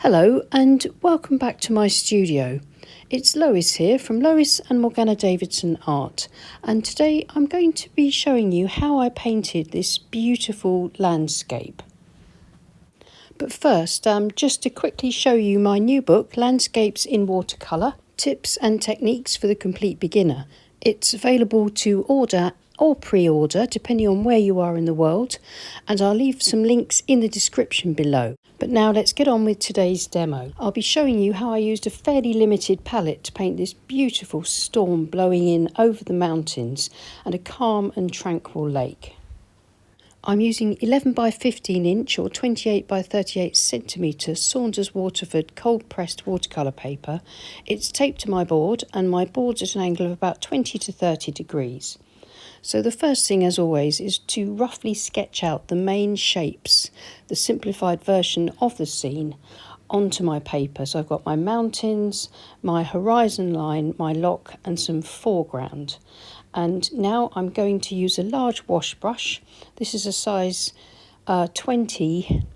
Hello and welcome back to my studio. It's Lois here from Lois and Morgana Davidson Art, and today I'm going to be showing you how I painted this beautiful landscape. But first, just to quickly show you my new book, Landscapes in Watercolour, Tips and Techniques for the Complete Beginner. It's available to order or pre-order depending on where you are in the world, and I'll leave some links in the description below. But now let's get on with today's demo. I'll be showing you how I used a fairly limited palette to paint this beautiful storm blowing in over the mountains and a calm and tranquil lake. I'm using 11 by 15 inch or 28 by 38 centimetre Saunders Waterford cold pressed watercolour paper. It's taped to my board and my board's at an angle of about 20 to 30 degrees. So the first thing, as always, is to roughly sketch out the main shapes, the simplified version of the scene, onto my paper. So I've got my mountains, my horizon line, my lock and some foreground. And now I'm going to use a large wash brush. This is a size 20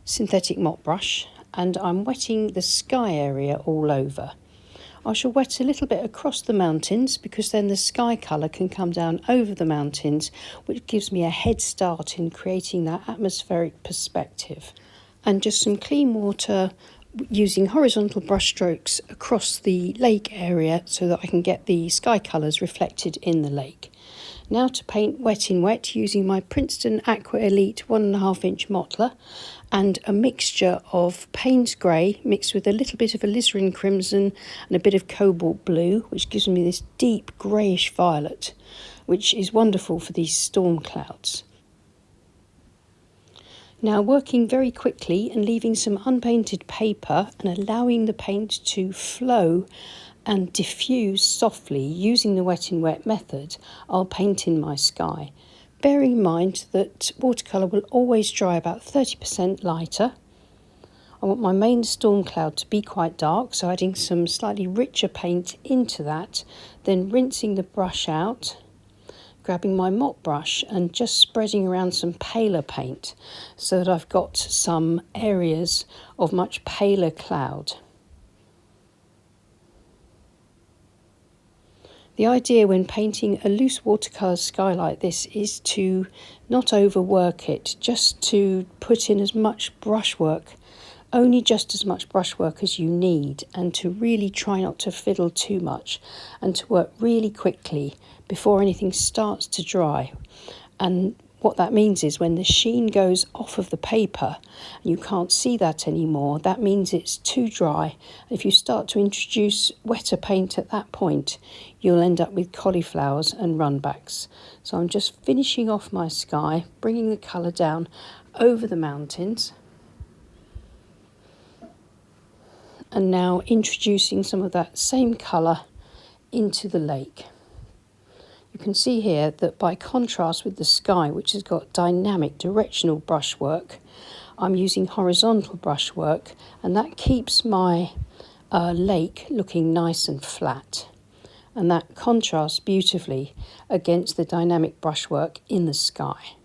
synthetic mop brush, and I'm wetting the sky area all over. I shall wet a little bit across the mountains because then the sky colour can come down over the mountains, which gives me a head start in creating that atmospheric perspective. And just some clean water using horizontal brush strokes across the lake area so that I can get the sky colours reflected in the lake. Now to paint wet in wet using my Princeton Aqua Elite 1.5 inch Mottler and a mixture of Payne's Grey mixed with a little bit of alizarin crimson and a bit of cobalt blue, which gives me this deep greyish violet, which is wonderful for these storm clouds. Now working very quickly and leaving some unpainted paper and allowing the paint to flow and diffuse softly using the wet in wet method, I'll paint in my sky. Bearing in mind that watercolour will always dry about 30% lighter. I want my main storm cloud to be quite dark, so adding some slightly richer paint into that, then rinsing the brush out, grabbing my mop brush and just spreading around some paler paint so that I've got some areas of much paler cloud. The idea when painting a loose watercolour sky like this is to not overwork it, just to put in as much brushwork, only just as much brushwork as you need, and to really try not to fiddle too much and to work really quickly before anything starts to dry. And what that means is when the sheen goes off of the paper and you can't see that anymore, that means it's too dry. If you start to introduce wetter paint at that point, you'll end up with cauliflowers and runbacks. So I'm just finishing off my sky, bringing the colour down over the mountains, and now introducing some of that same colour into the lake. You can see here that by contrast with the sky, which has got dynamic directional brushwork, I'm using horizontal brushwork, and that keeps my lake looking nice and flat. And that contrasts beautifully against the dynamic brushwork in the sky.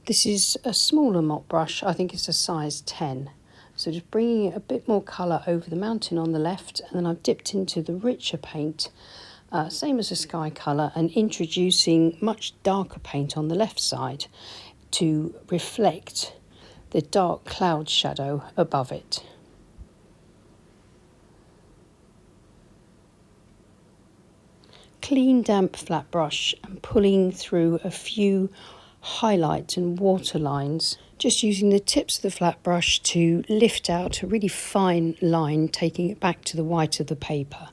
This is a smaller mop brush, I think it's a size 10. So just bringing a bit more colour over the mountain on the left, and then I've dipped into the richer paint, same as the sky colour, and introducing much darker paint on the left side to reflect the dark cloud shadow above it. Clean damp flat brush and pulling through a few highlight and water lines, just using the tips of the flat brush to lift out a really fine line, taking it back to the white of the paper.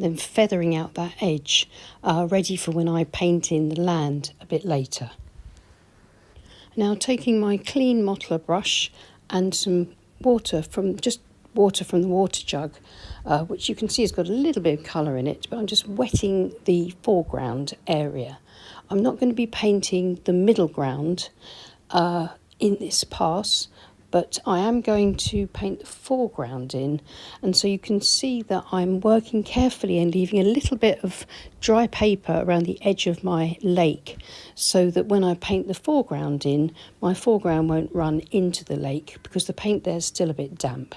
Then feathering out that edge, ready for when I paint in the land a bit later. Now taking my clean Mottler brush and some water from the water jug, which you can see has got a little bit of colour in it, but I'm just wetting the foreground area. I'm not going to be painting the middle ground in this pass, but I am going to paint the foreground in, and so you can see that I'm working carefully and leaving a little bit of dry paper around the edge of my lake, so that when I paint the foreground in, my foreground won't run into the lake because the paint there is still a bit damp.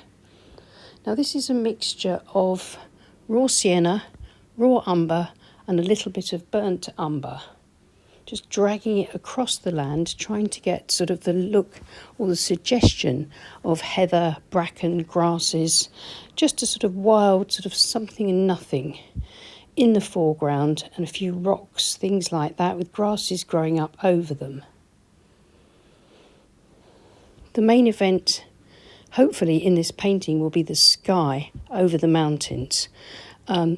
Now this is a mixture of raw sienna, raw umber and a little bit of burnt umber. Just dragging it across the land, trying to get sort of the look or the suggestion of heather, bracken, grasses, just a sort of wild sort of something and nothing in the foreground, and a few rocks, things like that, with grasses growing up over them. The main event, hopefully, in this painting will be the sky over the mountains.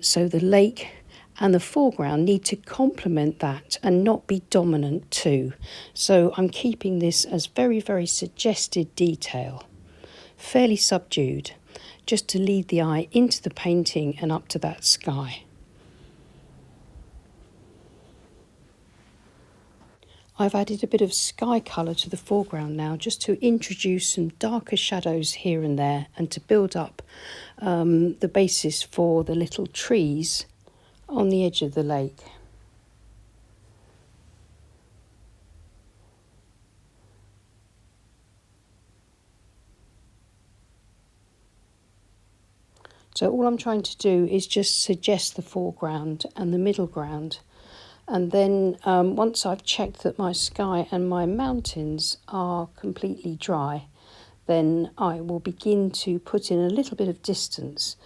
So the lake and the foreground need to complement that and not be dominant too. So I'm keeping this as very, very suggested detail, fairly subdued, just to lead the eye into the painting and up to that sky. I've added a bit of sky colour to the foreground now, just to introduce some darker shadows here and there and to build up the basis for the little trees on the edge of the lake. So all I'm trying to do is just suggest the foreground and the middle ground, and then once I've checked that my sky and my mountains are completely dry, then I will begin to put in a little bit of distance.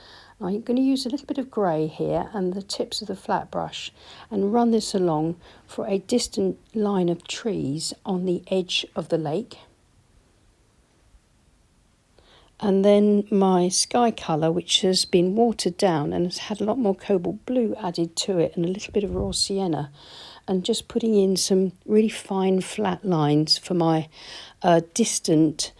I'm going to use a little bit of grey here and the tips of the flat brush and run this along for a distant line of trees on the edge of the lake. And then my sky colour, which has been watered down and has had a lot more cobalt blue added to it and a little bit of raw sienna, and just putting in some really fine flat lines for my distant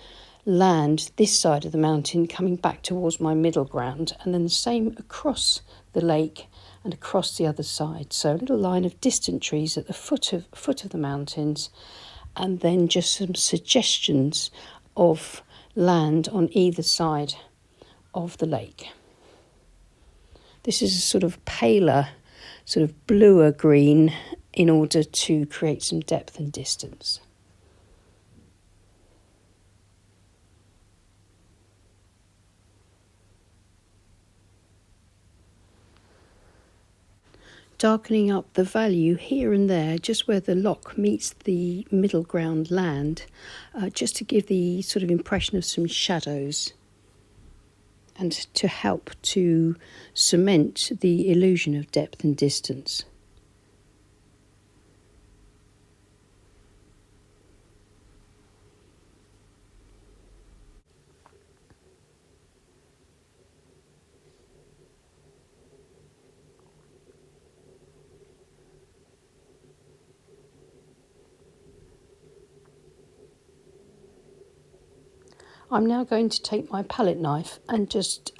land this side of the mountain coming back towards my middle ground, and then the same across the lake and across the other side. So a little line of distant trees at the foot of the mountains, and then just some suggestions of land on either side of the lake. This is a sort of paler, sort of bluer green in order to create some depth and distance. Darkening up the value here and there, just where the loch meets the middle ground land, just to give the sort of impression of some shadows and to help to cement the illusion of depth and distance. I'm now going to take my palette knife and just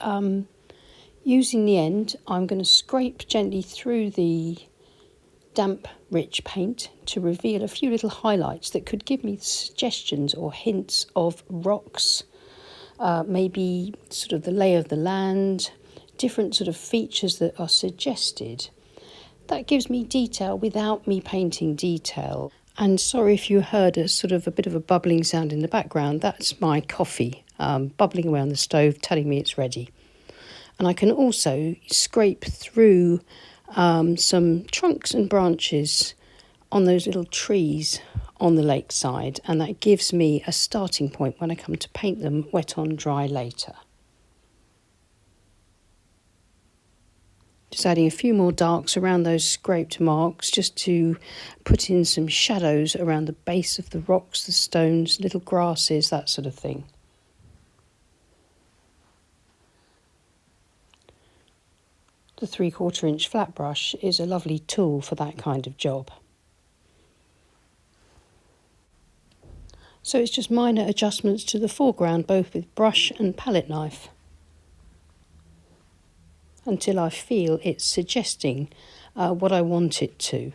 using the end, I'm going to scrape gently through the damp rich paint to reveal a few little highlights that could give me suggestions or hints of rocks, maybe sort of the lay of the land, different sort of features that are suggested. That gives me detail without me painting detail. And sorry if you heard a sort of a bit of a bubbling sound in the background. That's my coffee bubbling around the stove, telling me it's ready. And I can also scrape through some trunks and branches on those little trees on the lakeside, and that gives me a starting point when I come to paint them wet on dry later. Just adding a few more darks around those scraped marks, just to put in some shadows around the base of the rocks, the stones, little grasses, that sort of thing. The 3/4 inch flat brush is a lovely tool for that kind of job. So it's just minor adjustments to the foreground, both with brush and palette knife, until I feel it's suggesting what I want it to.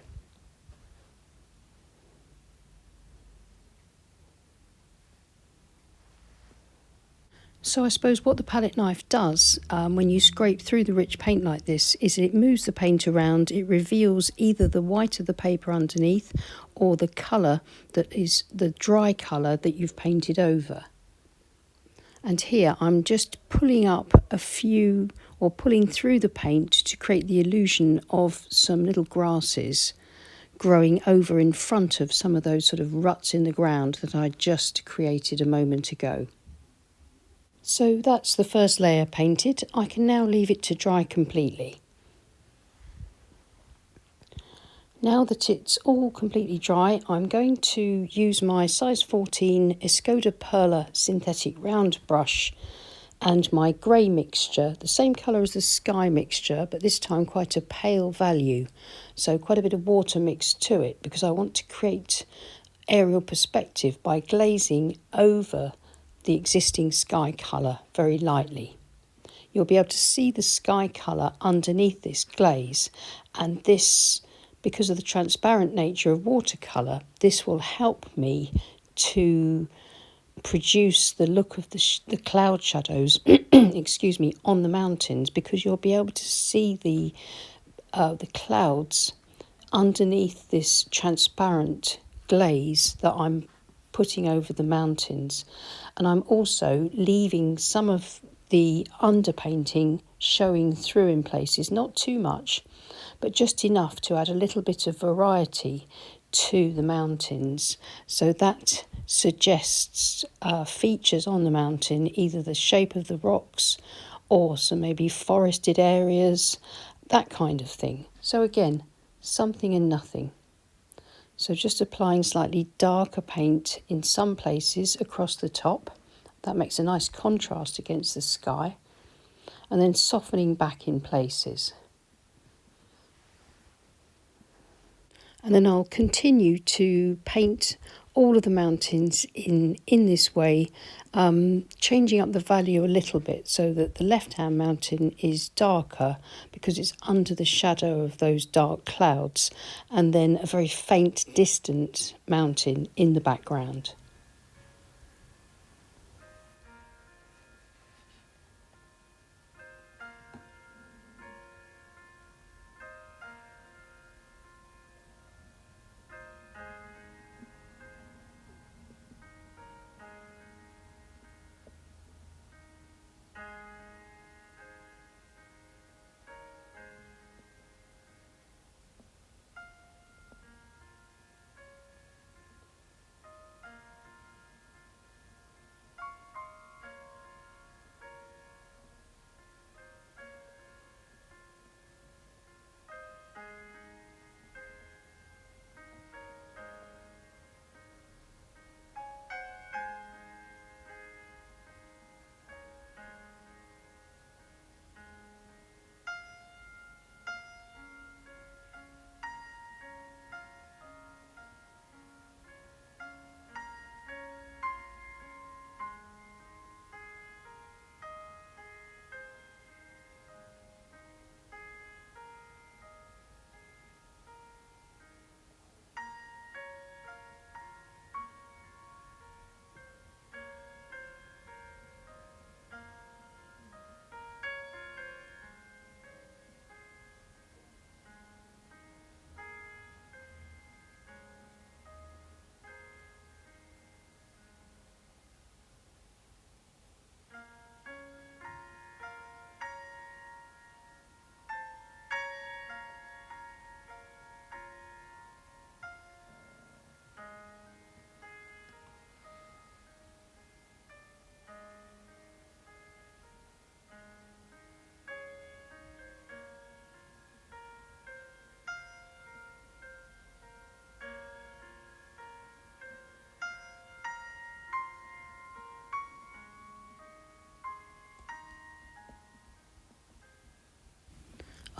So I suppose what the palette knife does when you scrape through the rich paint like this is it moves the paint around. It reveals either the white of the paper underneath or the colour that is the dry colour that you've painted over. And here I'm just pulling up a few, or pulling through the paint to create the illusion of some little grasses growing over in front of some of those sort of ruts in the ground that I just created a moment ago. So that's the first layer painted. I can now leave it to dry completely. Now that it's all completely dry, I'm going to use my size 14 Escoda Perla synthetic round brush and my grey mixture, the same colour as the sky mixture, but this time quite a pale value. So quite a bit of water mixed to it because I want to create aerial perspective by glazing over the existing sky colour very lightly. You'll be able to see the sky colour underneath this glaze, and this, because of the transparent nature of watercolour, this will help me to produce the look of the cloud shadows excuse me, on the mountains, because you'll be able to see the clouds underneath this transparent glaze that I'm putting over the mountains. And I'm also leaving some of the underpainting showing through in places, not too much, but just enough to add a little bit of variety to the mountains. So that suggests features on the mountain, either the shape of the rocks or some maybe forested areas, that kind of thing. So again, something and nothing. So just applying slightly darker paint in some places across the top. That makes a nice contrast against the sky. And then softening back in places. And then I'll continue to paint all of the mountains in this way, changing up the value a little bit so that the left-hand mountain is darker because it's under the shadow of those dark clouds, and then a very faint, distant mountain in the background.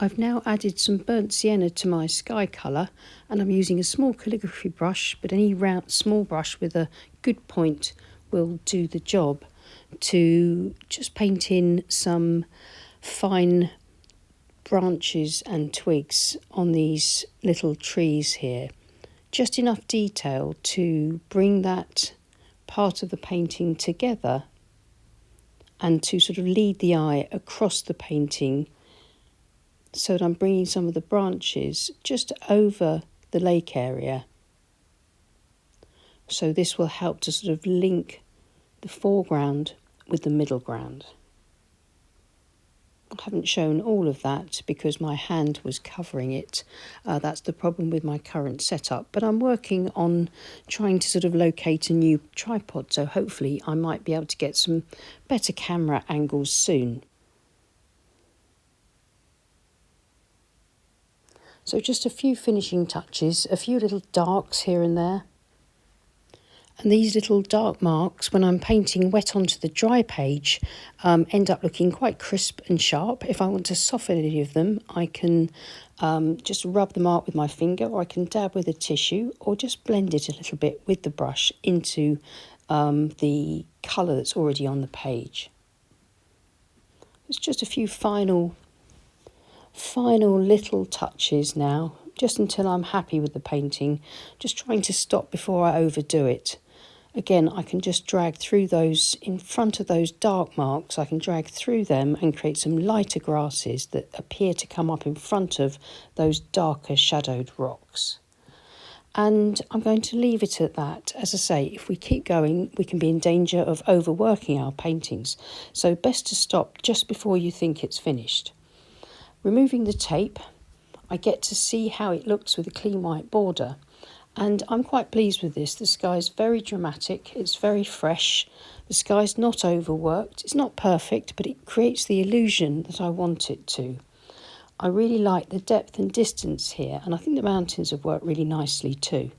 I've now added some burnt sienna to my sky colour, and I'm using a small calligraphy brush, but any round small brush with a good point will do the job, to just paint in some fine branches and twigs on these little trees here. Just enough detail to bring that part of the painting together and to sort of lead the eye across the painting so that I'm bringing some of the branches just over the lake area. So this will help to sort of link the foreground with the middle ground. I haven't shown all of that because my hand was covering it. That's the problem with my current setup. But I'm working on trying to sort of locate a new tripod, so hopefully I might be able to get some better camera angles soon. So just a few finishing touches, a few little darks here and there. And these little dark marks, when I'm painting wet onto the dry page, end up looking quite crisp and sharp. If I want to soften any of them, I can just rub them out with my finger, or I can dab with a tissue, or just blend it a little bit with the brush into the colour that's already on the page. It's just a few final little touches now, just until I'm happy with the painting, just trying to stop before I overdo it. Again, I can just drag through those, in front of those dark marks, I can drag through them and create some lighter grasses that appear to come up in front of those darker shadowed rocks. And I'm going to leave it at that. As I say, if we keep going, we can be in danger of overworking our paintings. So best to stop just before you think it's finished. Removing the tape, I get to see how it looks with a clean white border. And I'm quite pleased with this. The sky's very dramatic, it's very fresh, the sky's not overworked, it's not perfect, but it creates the illusion that I want it to. I really like the depth and distance here, and I think the mountains have worked really nicely too.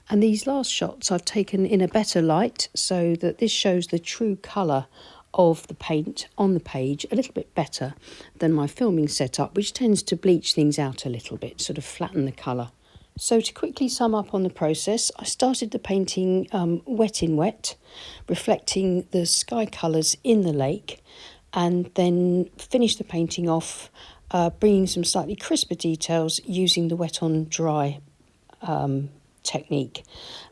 And these last shots I've taken in a better light, so that this shows the true colour of the paint on the page a little bit better than my filming setup, which tends to bleach things out a little bit, sort of flatten the colour. So to quickly sum up on the process, I started the painting wet in wet, reflecting the sky colours in the lake, and then finished the painting off, bringing some slightly crisper details using the wet on dry technique.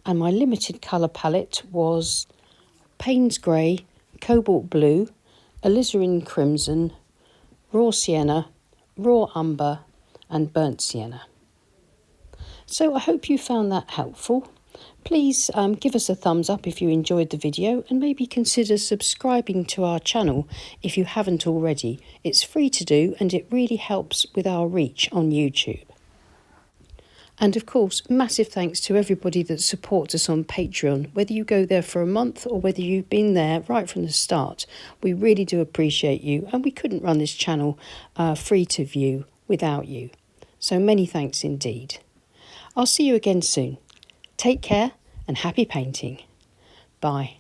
And my limited colour palette was Payne's Grey, Cobalt Blue, Alizarin Crimson, Raw Sienna, Raw Umber and Burnt Sienna. So I hope you found that helpful. Please give us a thumbs up if you enjoyed the video, and maybe consider subscribing to our channel if you haven't already. It's free to do and it really helps with our reach on YouTube. And of course, massive thanks to everybody that supports us on Patreon, whether you go there for a month or whether you've been there right from the start. We really do appreciate you, and we couldn't run this channel free to view without you. So many thanks indeed. I'll see you again soon. Take care and happy painting. Bye.